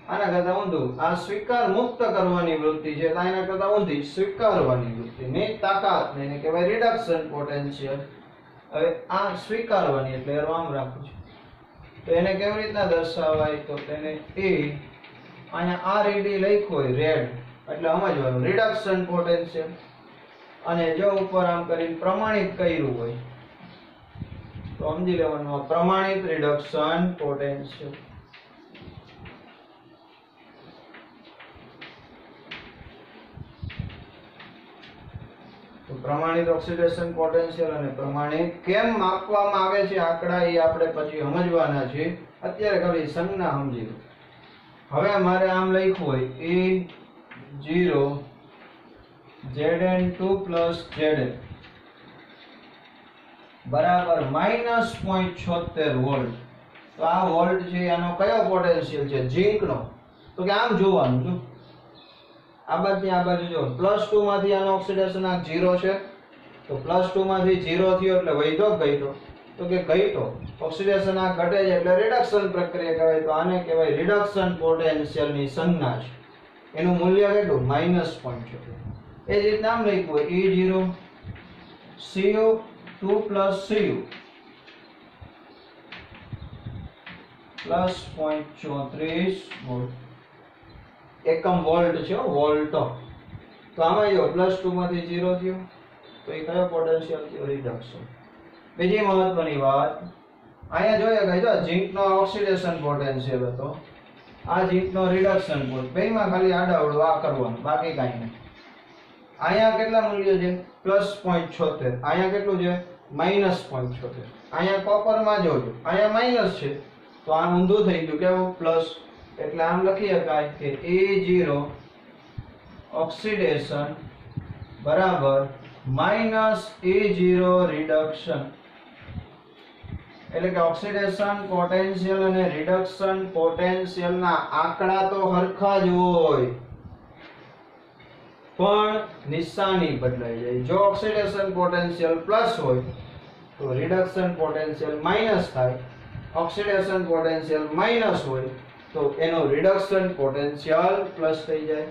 [SPEAKER 1] આના કરતા ઊંધું આ સ્વીકાર મુક્ત કરવાની વૃત્તિ છે, તો આના કરતા ઊંધી સ્વીકારવાની વૃત્તિની તાકાતને એને કહેવાય રિડક્શન પોટેન્શિયલ. હવે આ સ્વીકારવાની એટલે આમ રાખું છું, તો એને કેવી રીતના દર્શાવાય? તો તેને એ અહીંયા આ રેડી લખ્યું હોય રેડ એટલે સમજવાનું રિડક્શન પોટેન્શિયલ, અને જો ઉપર આમ કરીને પ્રમાણિત કર્યું હોય તો સમજી લેવાનું પ્રમાણિત રિડક્શન પોટેન્શિયલ. તો પ્રમાણિત ઓક્સિડેશન પોટેન્શિયલ અને પ્રમાણિત કેમ માપવામાં આવે છે આંકડા એ આપણે પછી સમજવાના છે. અત્યારે ખાલી સંજ્ઞા સમજી લો. હવે મારે આમ લખ્યું હોય E0 Zn2 પ્લસ Zn બરાબર -0.76 વોલ્ટ. તો આ વોલ્ટ છે આનો કયો પોટેન્શિયલ છે? ઝિંકનો. તો કે આમ જોવાનું છું, આ બાજુ જો +2 માંથી આનો ઓક્સિડેશન આંક 0 છે, તો +2 માંથી 0 થયો એટલે વધ્યો ઘટ્યો? તો કે ઘટ્યો. ઓક્સિડેશન આંક ઘટે છે એટલે રિડક્શન પ્રક્રિયા કહેવાય. તો આને કહેવાય રિડક્શન પોટેન્શિયલ ની સંજ્ઞા છે. એનું મૂલ્ય કેટલું? -0.76. એ જ રીતે નામ લખ્યું હોય E0 Cu2 plus Cu plus 0.34 volt. એકમ વોલ્ટ છે, વોલ્ટ. તો આમાં જો +2 માંથી 0 થયો તો એ કયો પોટેન્શિયલ થયો? રિડક્શન. બીજી મહત્વની વાત અહીંયા જોઈએ કે જો ઝિંકનો ઓક્સિડેશન પોટેન્શિયલ હતો, આ ઝિંકનો રિડક્શન પોટેન્શિયલ, બેમાં ખાલી આડાઅવળું આ કરવાનું, બાકી કાંઈ નહીં. અહીંયા કેટલા મૂલ્ય છે? +0.76. અહીંયા કેટલું છે? -0.76. અહીંયા કોપરમાં જોજો અહીંયા માઈનસ છે, તો આ ઊંધું થઈ ગયું, કેવું? પ્લસ. એટલે આમ લખી શકાય કે E0 ઓક્સિડેશન બરાબર -E0 રિડક્શન. એટલે કે ઓક્સિડેશન પોટેન્શિયલ અને રિડક્શન પોટેન્શિયલ ના આંકડા તો સરખા જ હોય પણ નિશાની બદલાઈ જાય. જો ઓક્સિડેશન પોટેન્શિયલ પ્લસ હોય તો રિડક્શન પોટેન્શિયલ માઈનસ થાય, ઓક્સિડેશન પોટેન્શિયલ માઈનસ હોય તો એનો રિડક્શન પોટેન્શિયલ પ્લસ થઈ જાય.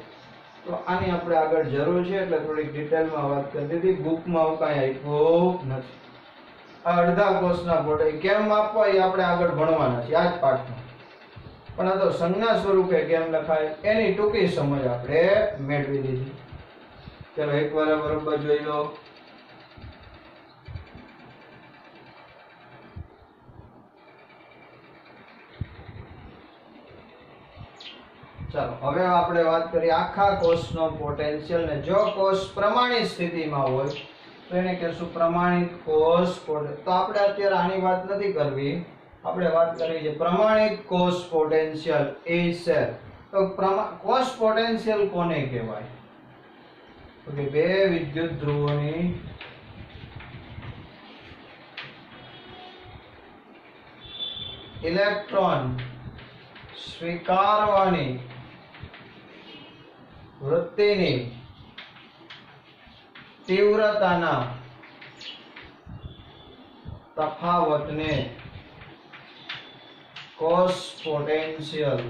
[SPEAKER 1] તો આની આપણે આગળ જરૂર છે એટલે થોડીક ડિટેલમાં વાત કરી દીધી, બુકમાં કાંઈ આપ્યું નથી. આ અડધા કોર્સના પોટે કેમ માપવા એ આપણે આગળ ભણવાના છે આ જ પાઠમાં, પણ આ તો સંજ્ઞા સ્વરૂપે કેમ લખાય એની ટૂંકી સમજ આપણે મેળવી લીધી. ચલો એકવાર બરોબર જોઈ લો. ચાલો હવે આપણે વાત કરીએ આખા કોષનો પોટેન્શિયલ ને. જો કોષ પ્રમાણિત સ્થિતિમાં હોય તો તો એને કહેશું પ્રમાણિત કોષ પોટેન્શિયલ. તો આપણે અત્યારે આની વાત નથી કરવી, આપણે વાત કરવી છે પ્રમાણિત કોષ પોટેન્શિયલ એ સેલ. તો કોષ પોટેન્શિયલ કોને કહેવાય? તો કે બે વિદ્યુત ધ્રુવોની ઇલેક્ટ્રોન સ્વીકારવાની વૃત્તિની તીવ્રતાના તફાવતને કોષ પોટેન્શિયલ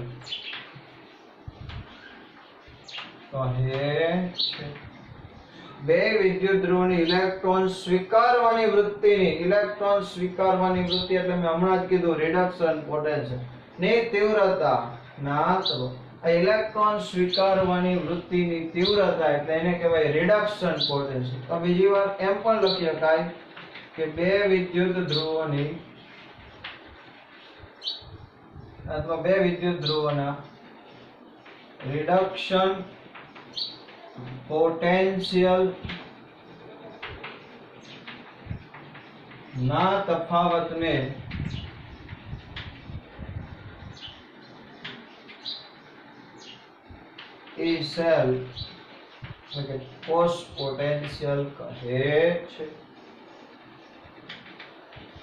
[SPEAKER 1] કહે છે. બે વિદ્યુત ધ્રુવની ઇલેક્ટ્રોન સ્વીકારવાની વૃત્તિ એટલે મેં હમણાં જ કીધું રિડક્શન પોટેન્શિયલ ની તીવ્રતા ના ઇલેક્ટ્રોન સ્વીકારવાની વૃત્તિની તીવ્રતા એટલે એને કહેવાય રિડક્શન પોટેન્શિયલ. તો બીજી વાર એમ પણ લખી શકાય કે બે વિદ્યુત ધ્રુવોની અથવા બે વિદ્યુત ધ્રુવોના રિડક્શન પોટેન્શિયલ ના તફાવતને એ સેલ કોષ પોટેન્શિયલ કહે છે.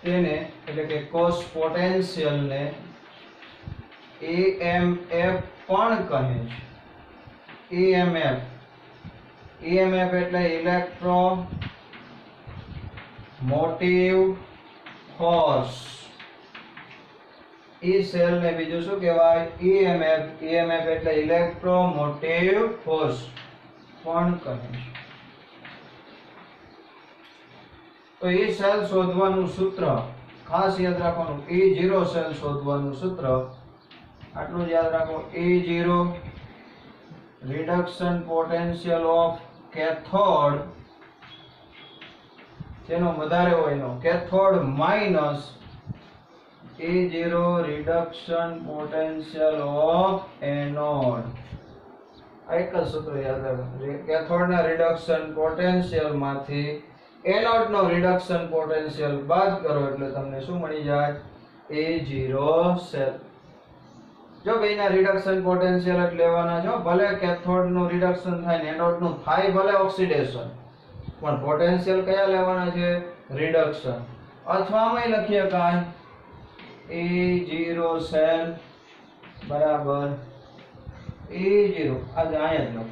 [SPEAKER 1] તેને એટલે કે કોષ પોટેન્શિયલ ને EMF પણ કહે છે. EMF એટલે ઇલેક્ટ્રો મોટિવ ફોર્સ. ઈ સેલ ને બીજું શું કહેવાય? EMF એટલે ઇલેક્ટ્રો મોટિવ ફોર્સ પણ કહે છે. તો ઈ સેલ શોધવાનું સૂત્ર ખાસ યાદ રાખવાનું. E0 સેલ શોધવાનું સૂત્ર આટલું જ યાદ રાખો. E0 reduction potential of cathode જેનો વધારે હોય એનો cathode minus E0 reduction potential of anode. એક જ સૂત્ર યાદ રાખો. કેથોડના રિડક્શન પોટેન્શિયલ માંથી એનોડ નો રિડક્શન પોટેન્શિયલ બાદ કરો એટલે તમને શું મળી જાય? E0 cell. જો બેના રિડક્શન પોટેન્શિયલ જ લેવાના છો, ભલે કેથોડ નું રિડક્શન થાય ને એનોડ નું થાય ભલે ઓક્સિડેશન, પણ પોટેન્શિયલ કયા લેવાના છે? રિડક્શન. અથવા આમાં લખીએ કાંઈ E0 સેલ બરાબર E0 આજે અહીંયા જ લખો.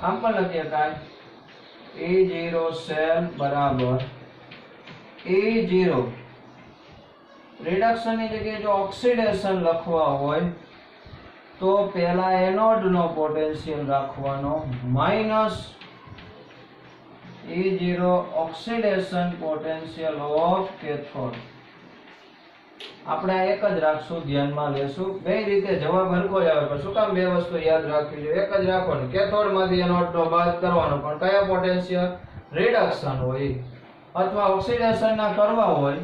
[SPEAKER 1] આમ પણ લખીએ કાંઈ E0 સેલ બરાબર E0 રિડક્શન ની જગ્યાએ જો ઓક્સિડેશન લખવા હોય તો પહેલા એનોડ નો પોટેન્શિયલ રાખવાનો minus E0 oxidation potential of cathode. આપણે એક જ રાખશું, ધ્યાનમાં લેશું. બે રીતે જવાબ હરખો જ આવે, પણ શું કામ બે વસ્તુ યાદ રાખવી જોઈએ? એક જ રાખવાનું, કેથોડ માંથી એનોડ નો બાદ કરવાનો, પણ કયા પોટેન્શિયલ? રિડક્શન હોય. અથવા ઓક્સિડેશન ના કરવા હોય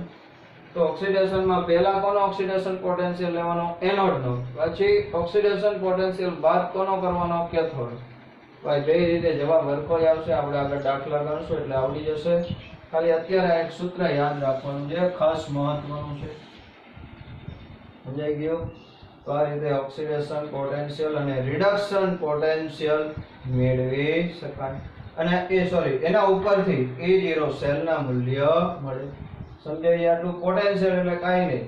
[SPEAKER 1] તો ઓક્સિડેશન માં પહેલા કોનો ઓક્સિડેશન પોટેન્શિયલ લેવાનો? એનોડ નો. પછી ઓક્સિડેશન પોટેન્શિયલ બાદ કોનો કરવાનો? કેથોડ. ભાઈ બે રીતે જવાબ હરખો જ આવશે. આપણે આગળ દાખલા કરશું એટલે આવડી જશે. ખાલી અત્યારે એક સૂત્ર યાદ રાખવાનું છે, ખાસ મહત્વનું છે. સમજાઈ ગયું? તો આ રીતે ઓક્સિડેશન પોટેન્શિયલ અને રિડક્શન પોટેન્શિયલ મેળવી શકાય. અને એના ઉપરથી E0 સેલ ના મૂલ્ય મળે. સમજાય? આટલું પોટેન્શિયલ એટલે કાઈ નહીં,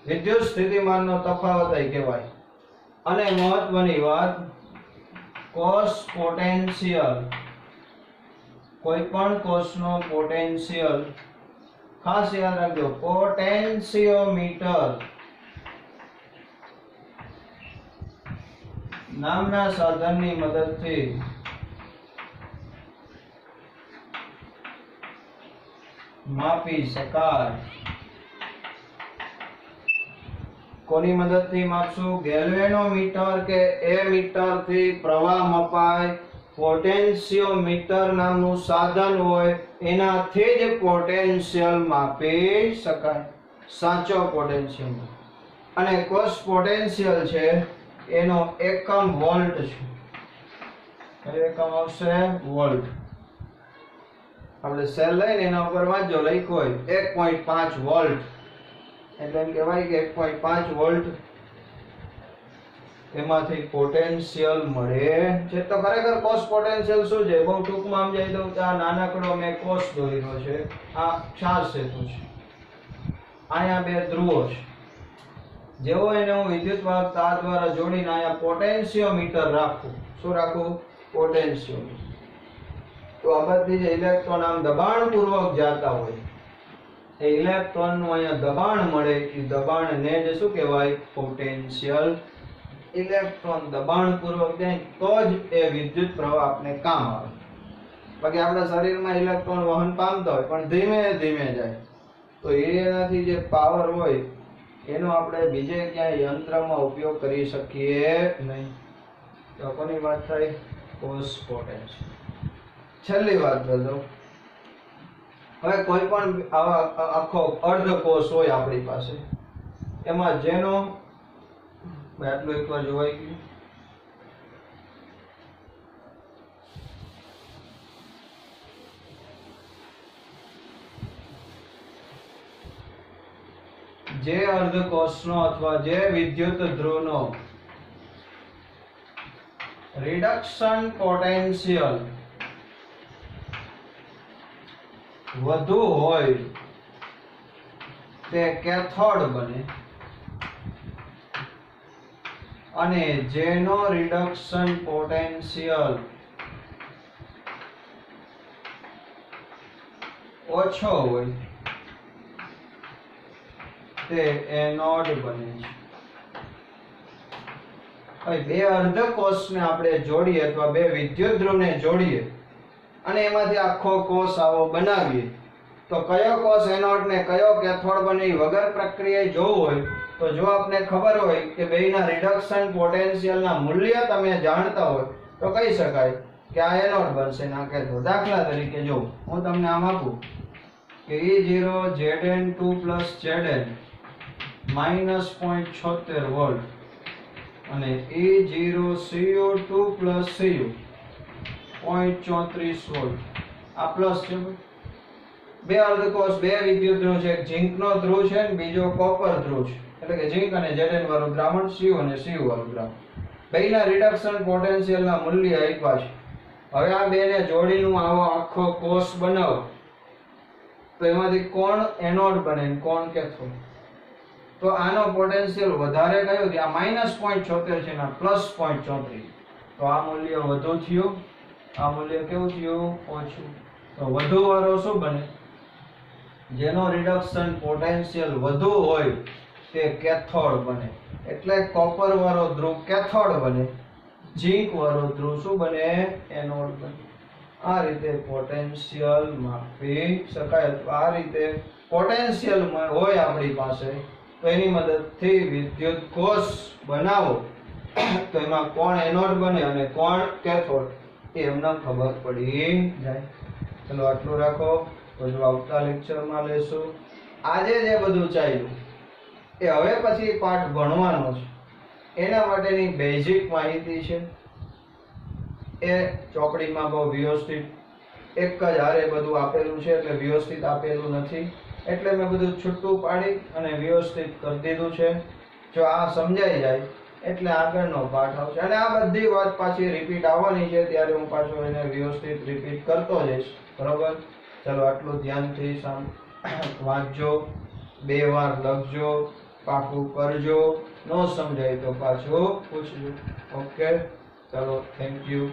[SPEAKER 1] વિદ્યુત સ્થિતિમાનનો તફાવત કહેવાય. અને મહત્વની વાત, કોષ પોટેન્શિયલ, કોઈ પણ કોષનો પોટેન્શિયલ ખાસ યાદ રાખજો, પોટેન્શિયોમીટર નામના સાધનની મદદથી માપી શકાય. કોની મદદથી માપશું? ગેલ્વેનોમીટર કે એમીટર થી પ્રવાહ મપાય. પોટેન્શિયોમીટર નામનું સાધન હોય એનાથી જ પોટેન્શિયલ માપી શકાય, સાચો પોટેન્શિયલ. અને કોષ પોટેન્શિયલ છે એનો એકમ વોલ્ટ છે. કયો એકમ આવશે? વોલ્ટ. આપણે સેલ લઈને એના ઉપર વાંચજો, લખ્યું હોય 1.5 વોલ્ટ, એટલે એમ કહેવાય કે 1.5 વોલ્ટ એમાંથી પોટેન્શિયલ મળે છે. તો ખરેખર કોસ પોટેન્શિયલ શું છે? બહુ ટૂંકમાં સમજાવી દઉં તો આ નાનકડો મેં કોસ દોર્યો છે, આ ક્ષાર સેતુ છે, અહીંયા બે ધ્રુવો છે. જેવો એને હું વિદ્યુત વાહક તાર દ્વારા જોડીને અહીંયા પોટેન્શિયોમીટર રાખું. શું રાખું? પોટેન્શિયોમીટર. તો આ બધી જે ઇલેક્ટ્રોન આમ દબાણપૂર્વક જાતા હોય, એ ઇલેક્ટ્રોનનું અહીંયા દબાણ મળે, એ દબાણને જ શું કહેવાય? પોટેન્શિયલ. ઇલેક્ટ્રોન દબાણપૂર્વક જાય તો જ એ વિદ્યુત પ્રવાહ આપણે કામ આવે. બાકી આપણા શરીરમાં ઇલેક્ટ્રોન વહન પામતા હોય પણ ધીમે ધીમે જાય, તો એનાથી જે પાવર હોય એનો આપણે બીજે ક્યાંય યંત્રમાં ઉપયોગ કરી શકીએ નહીં. તો કોની વાત થઈ? Cos potential. છેલ્લી વાત કરજો. હવે કોઈ પણ આવા આખો અર્ધકોષ હોય આપણી પાસે, એમાં જેનો આટલું એકવાર જોવાઈ ગયું, જે અર્ધકોષનો અથવા જે વિદ્યુત ધ્રુવનો રિડક્શન પોટેન્શિયલ વધુ હોય તે કેથોડ બને, અને જેનો રિડક્શન પોટેન્શિયલ ઓછો હોય તે એનોડ બને છે. હવે બે અર્ધકોષને આપણે જોડીએ અથવા બે વિદ્યુત ધ્રુવને જોડીએ અને એમાંથી આખો કોષ આવો બનાવીએ, તો કયો કોષ એનોડ ને કયો કેથોડ બને વગર પ્રક્રિયાએ જોવું હોય તો જો આપને ખબર હોય કે બેયના રિડક્શન પોટેન્શિયલના મૂલ્ય તમે જાણતા હોય તો કહી શકાય કે આ એનોડ બનશે ને આ કેથોડ. દાખલા તરીકે જો હું તમને આમ આપું કે E0 Zn2 Zn -0.76 વોલ્ટ અને E0 Cu2 Cu 0.34 વોલ્ટ, આ પ્લસ છે. બે અર્ધકોષ, બે વિદ્યુત ધ્રુવ છે, એક ઝિંકનો ધ્રુવ છે અને બીજો કોપર ધ્રુવ છે, એટલે કે ઝિંક અને Zn વાળું દ્રાવણ, Cu અને Cu વાળું દ્રાવણ. બેયના રિડક્શન પોટેન્શિયલના મૂલ્ય આપ્યા છે. હવે આ બેને જોડીનું આવો આખો કોષ બનાવો તો એમાંથી કોણ એનોડ બને ને કોણ કેથોડ? તો આનો પોટેન્શિયલ વધારે કયો કે આ -0.76 છે ને +0.34, તો આ મૂલ્ય વધુ થયું, આ મૂલ્ય કેવું થયું? ઓછું. તો વધુ વાળો શું બને? જેનો રિડક્શન પોટેન્શિયલ વધુ હોય તે કેથોડ બને, એટલે કોપર વાળો ધ્રુવ કેથોડ બને, ઝિંક વાળો ધ્રુવ શું બને? એનોડ બને. આ રીતે પોટેન્શિયલ માપી શકાય. આ રીતે પોટેન્શિયલ હોય આપણી પાસે તો એની મદદથી વિદ્યુત કોષ બનાવો તો એમાં કોણ એનોડ બને અને કોણ કેથોડ એ એમને ખબર પડી જાય. ચલો આટલું રાખો, તો જો આવતા લેક્ચરમાં લેશું. આજે જે બધું ચાલ્યું એ હવે પછી પાઠ ભણવાનો છે, એના માટેની બેઝિક માહિતી છે. એ ચોપડીમાં બહુ વ્યવસ્થિત એક જ હારે બધું આપેલું છે, એટલે વ્યવસ્થિત આપેલું નથી, એટલે મેં બધું છૂટું પાડી અને વ્યવસ્થિત કરી દીધું છે. જો આ સમજાઈ જાય એટલે આગળનો પાઠ આવશે, અને આ બધી વાત પાછી રિપીટ આવવાની છે, ત્યારે હું પાછો એને વ્યવસ્થિત રિપીટ કરતો જઈશ. બરોબર? ચલો આટલું ધ્યાનથી વાંચજો, 2 વાર લખજો, પાકું કરજો, ન સમજાય તો પાછું પૂછજો. ઓકે, ચલો, થેન્ક યુ.